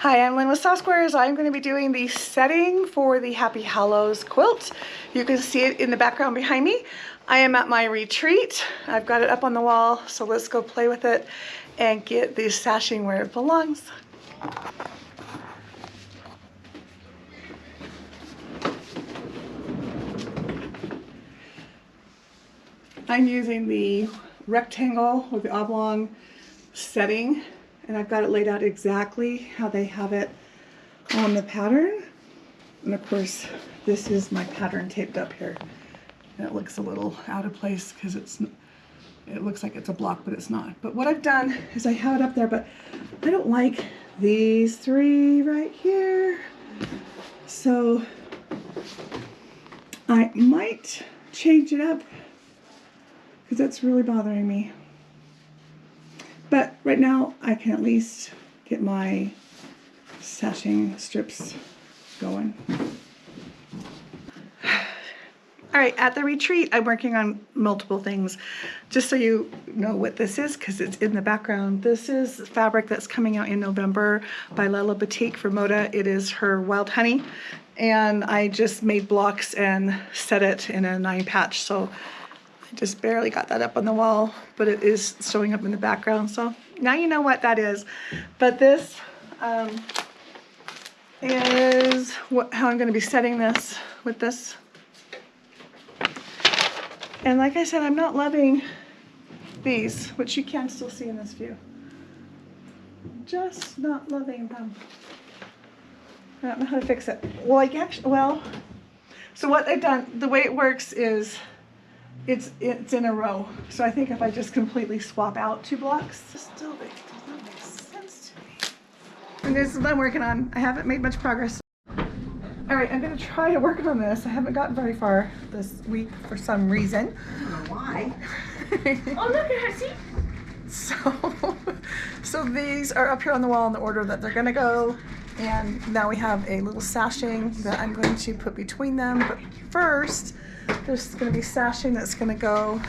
Hi, I'm Lynne with Softsquares. I'm going to be doing the setting for the Happy Hallows quilt. You can see it in the background behind me. I am at my retreat. I've got it up on the wall, so let's go play with it and get the sashing where it belongs. I'm using the rectangle with the oblong setting, and I've got it laid out exactly how they have it on the pattern. And of course, this is my pattern taped up here. And it looks a little out of place because it looks like it's a block, but it's not. But what I've done is I have it up there, but I don't like these three right here. So I might change it up because that's really bothering me. But right now I can at least get my sashing strips going. All right, at the retreat, I'm working on multiple things. Just so you know what this is, because it's in the background. This is fabric that's coming out in November by Lella Boutique for Moda. It is her Wild Honey. And I just made blocks and set it in a 9 patch. So I just barely got that up on the wall, but it is showing up in the background. So now you know what that is. But this is how I'm going to be setting this with this. And like I said, I'm not loving these, which you can still see in this view. Just not loving them. I don't know how to fix it. Well, so what I've done, the way it works is it's in a row. So I think if I just completely swap out 2 blocks, still it doesn't make sense to me. And this is what I'm working on. I haven't made much progress. All right, I'm going to try to work on this. I haven't gotten very far this week for some reason. I don't know why. Oh, look at her, see? So these are up here on the wall in the order that they're going to go. And now we have a little sashing that I'm going to put between them. But first, there's going to be sashing that's going to go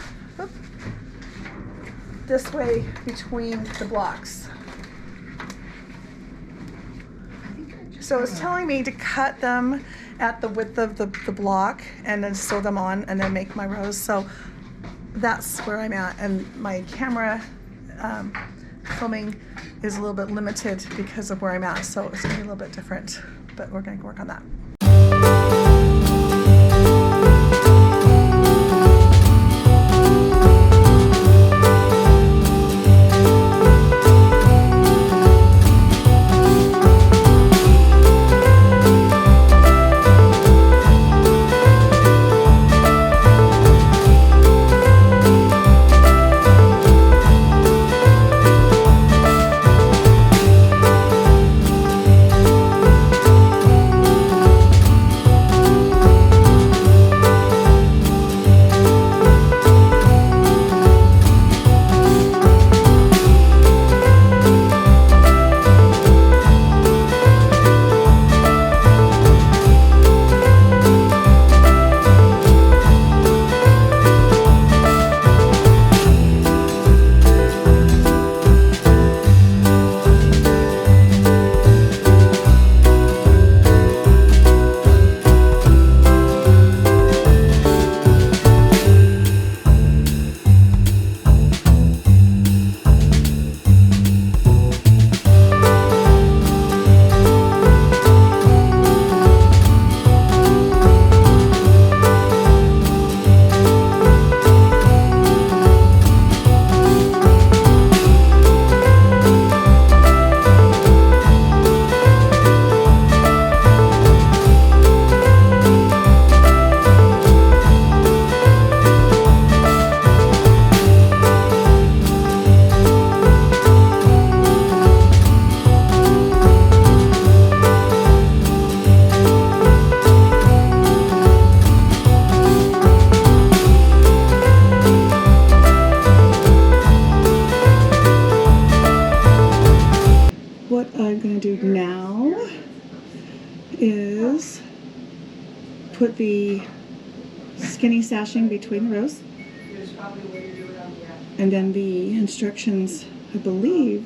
this way between the blocks. So it's telling me to cut them at the width of the block and then sew them on and then make my rows. So that's where I'm at. And my camera filming is a little bit limited because of where I'm at. So it's going to be a little bit different, but we're going to work on that. What I'm going to do now is put the skinny sashing between the rows. And then the instructions, I believe,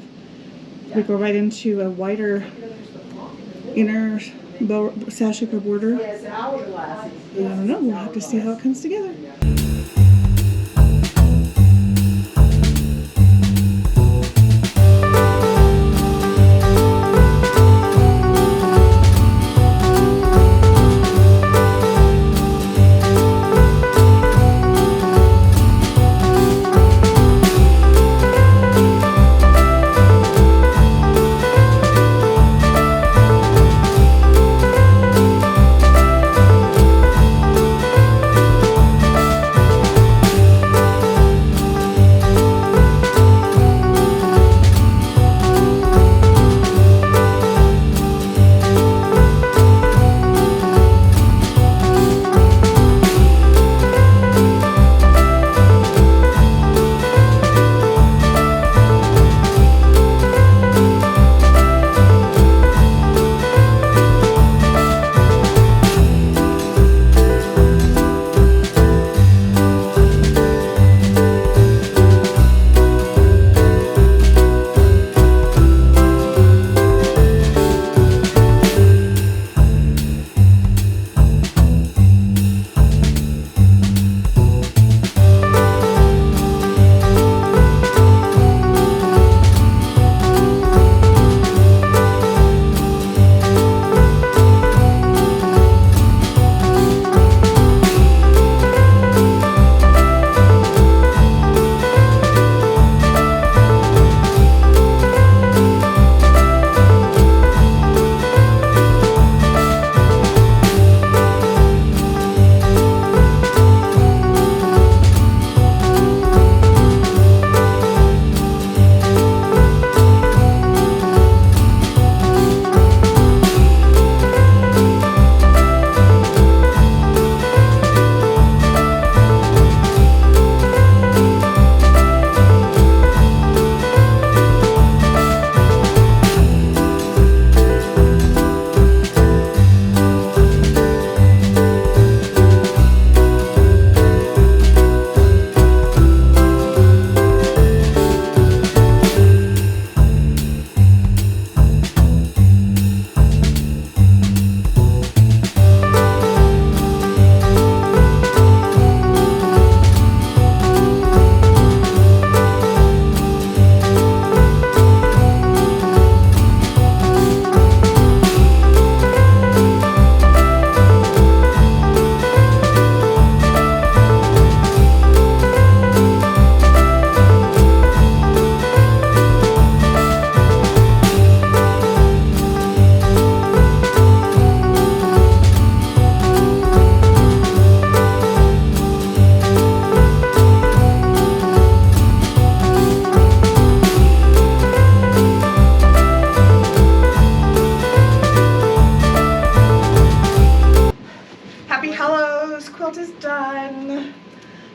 we go right into a wider inner sashing or border. I don't know, we'll have to see how it comes together.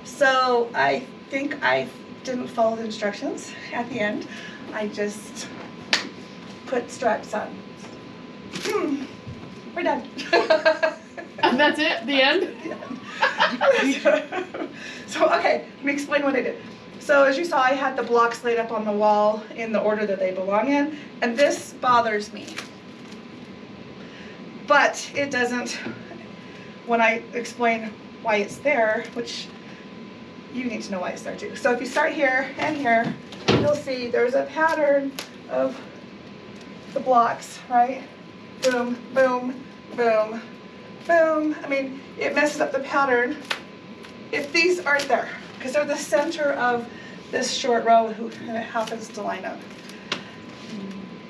So I think I didn't follow the instructions at the end. I just put stripes on. We're done. And that's it? The end? So okay, let me explain what I did. So as you saw, I had the blocks laid up on the wall in the order that they belong in, and this bothers me. But it doesn't when I explain why it's there, which you need to know why it's there too. So if you start here and here, you'll see there's a pattern of the blocks, right? Boom, boom, boom, boom. I mean, it messes up the pattern if these aren't there, because they're the center of this short row and it happens to line up.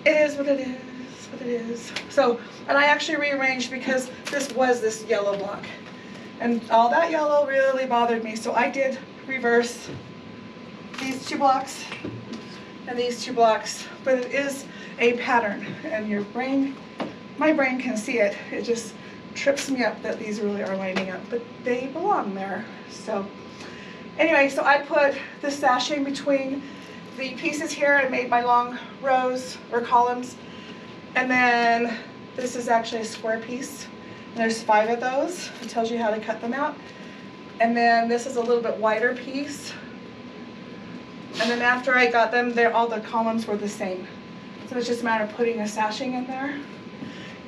It is what it is, what it is. So, and I actually rearranged because this was this yellow block. And all that yellow really bothered me, so I did reverse these two blocks and these two blocks. But it is a pattern, and your brain, my brain can see it. It just trips me up that these really are lining up, but they belong there. So anyway, so I put the sashing between the pieces here. I made my long rows or columns, and then this is actually a square piece. And there's 5 of those. It tells you how to cut them out. And then this is a little bit wider piece. And then after I got them, all the columns were the same. So it's just a matter of putting a sashing in there.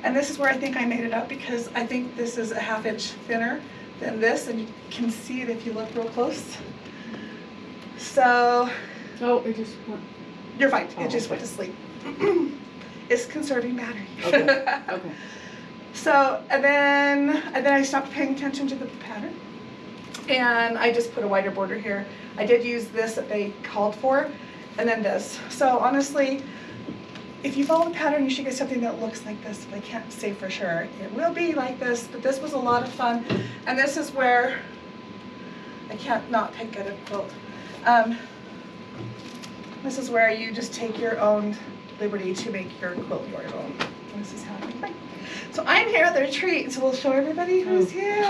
And this is where I think I made it up because I think this is a 1/2 inch thinner than this, and you can see it if you look real close. So. Oh, it just went. You're fine. Oh, It just okay. went to sleep. It's conserving battery. Okay. Okay. So, and then I stopped paying attention to the pattern, and I just put a wider border here. I did use this that they called for, and then this. So honestly, if you follow the pattern, you should get something that looks like this, but I can't say for sure. It will be like this, but this was a lot of fun. And this is where, I can't not pick at a quilt. This is where you just take your own liberty to make your quilt your own. And this is how I make mine. So I'm here at the retreat, so we'll show everybody who's here.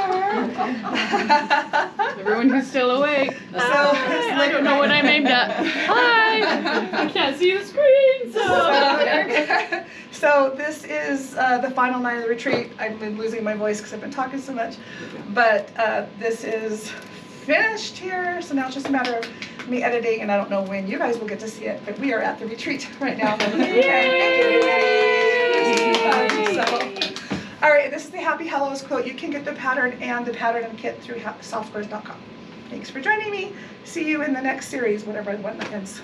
Everyone who's still awake. So, Hi. I don't know what I'm aimed at. Hi. I can't see the screen, so. So this is the final night of the retreat. I've been losing my voice because I've been talking so much, but this is finished here. So now it's just a matter of me editing, and I don't know when you guys will get to see it, but we are at the retreat right now. All right, this is the Happy Hallows quilt. You can get the pattern and the pattern and kit through softsquares.com. Thanks for joining me. See you in the next series, whatever one that ends.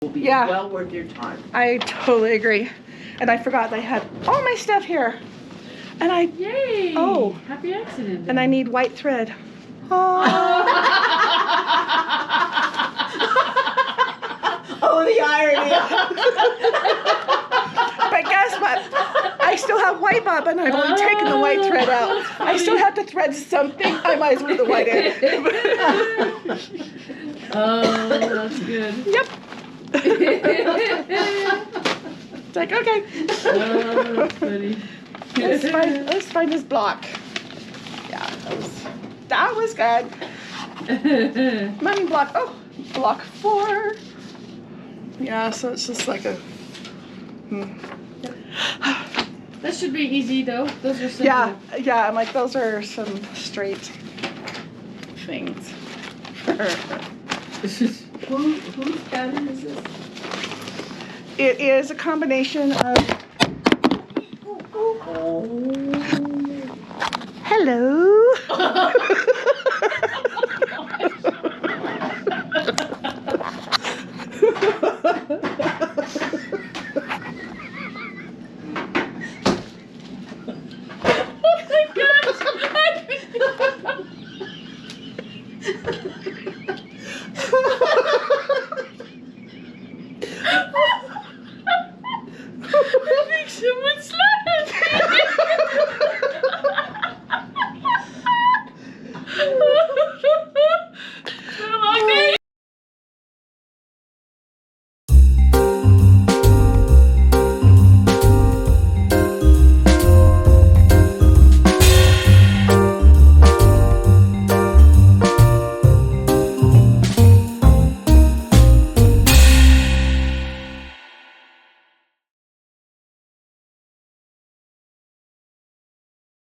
Will be Yeah. well worth your time. I totally agree. And I forgot I had all my stuff here. And I Yay! Oh. Happy accident. and I need white thread. Oh. Oh, the irony. But guess what? I still have white bob and I've only taken the white thread out. I still have to thread something. I might as well put the white in. Oh, that's good. Yep. It's like, okay. Oh, that's funny. Let's find this block. Yeah, that was good. Money block. Oh, block 4. Yeah, so it's just like a. That should be easy though. Those are simple. Yeah. I'm like, those are some straight things. Whose pattern is this? It is a combination of. Oh. Hello.